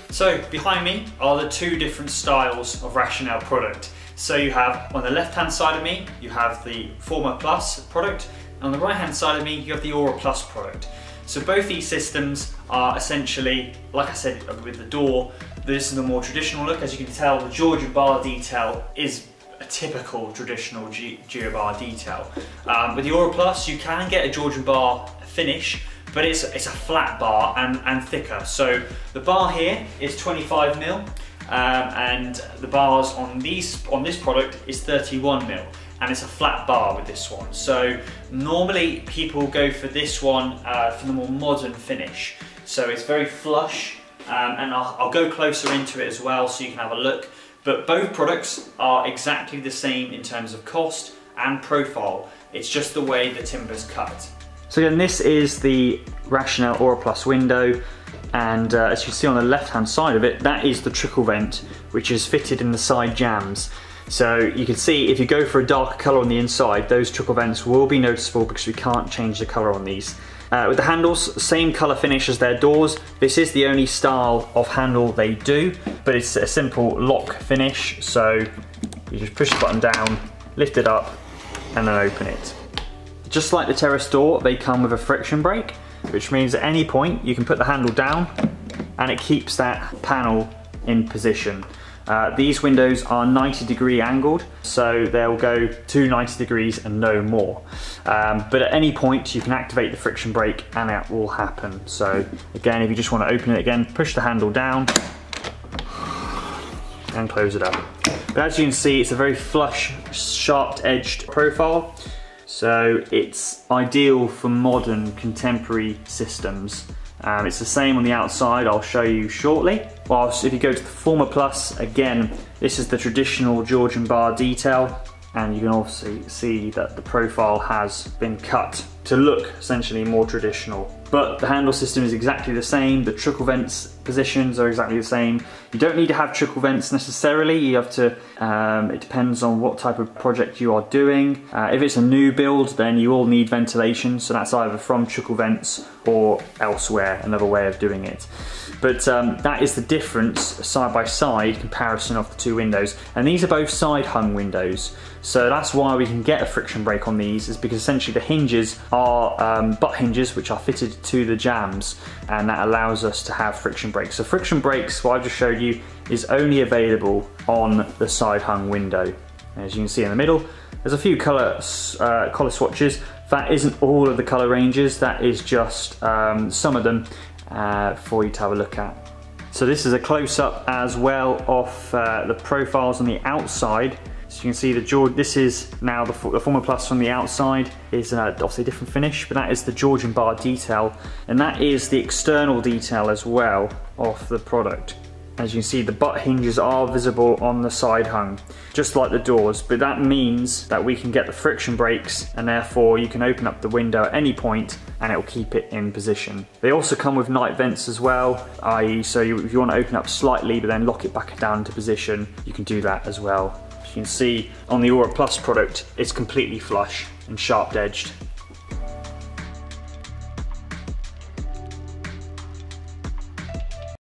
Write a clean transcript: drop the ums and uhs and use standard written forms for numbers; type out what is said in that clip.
So behind me are the two different styles of Rationale product. So you have, on the left hand side of me, you have the FormaPLUS product, and on the right hand side of me, you have the AuraPLUS product. So both these systems are essentially, like I said with the door, this is the more traditional look. As you can tell, the Georgian bar detail is a typical traditional Geobar detail. With the AuraPLUS, you can get a Georgian bar finish, but it's a flat bar and thicker. So the bar here is 25mm, and the bars on this product is 31mm, and it's a flat bar with this one. So normally people go for this one for the more modern finish. So it's very flush, and I'll go closer into it as well so you can have a look. But both products are exactly the same in terms of cost and profile. It's just the way the timber's cut. So again, this is the Rationale AuraPLUS window, and as you can see on the left hand side of it, that is the trickle vent, which is fitted in the side jambs. So you can see if you go for a darker colour on the inside, those trickle vents will be noticeable because we can't change the colour on these. With the handles, same colour finish as their doors. This is the only style of handle they do, but it's a simple lock finish. So you just push the button down, lift it up, and then open it. Just like the terrace door, they come with a friction brake, which means at any point you can put the handle down and it keeps that panel in position. These windows are 90-degree angled, so they'll go to 90 degrees and no more. But at any point you can activate the friction brake and that will happen. So again, if you just want to open it again, push the handle down and close it up. But as you can see, it's a very flush, sharp-edged profile. So it's ideal for modern contemporary systems. It's the same on the outside, I'll show you shortly. Whilst if you go to the FormaPLUS, again, this is the traditional Georgian bar detail, and you can also see that the profile has been cut to look essentially more traditional. But the handle system is exactly the same, the trickle vents positions are exactly the same. You don't need to have trickle vents necessarily, you have to, it depends on what type of project you are doing. If it's a new build, then you will need ventilation, so that's either from trickle vents or elsewhere, another way of doing it. But that is the difference, side by side comparison of the two windows. And these are both side hung windows. So that's why we can get a friction brake on these, is because essentially the hinges are butt hinges which are fitted to the jambs, and that allows us to have friction brakes. So friction brakes, what I just showed you, is only available on the side hung window. And as you can see in the middle, there's a few colour swatches. That isn't all of the colour ranges, that is just some of them for you to have a look at. So this is a close-up as well of the profiles on the outside. So you can see this is now the FormaPLUS from the outside is obviously a different finish, but that is the Georgian bar detail, and that is the external detail as well of the product. As you can see, the butt hinges are visible on the side hung, just like the doors, but that means that we can get the friction brakes, and therefore you can open up the window at any point and it will keep it in position. They also come with night vents as well, i.e. so if you want to open up slightly but then lock it back down into position, you can do that as well. As you can see on the AuraPLUS product, it's completely flush and sharp edged.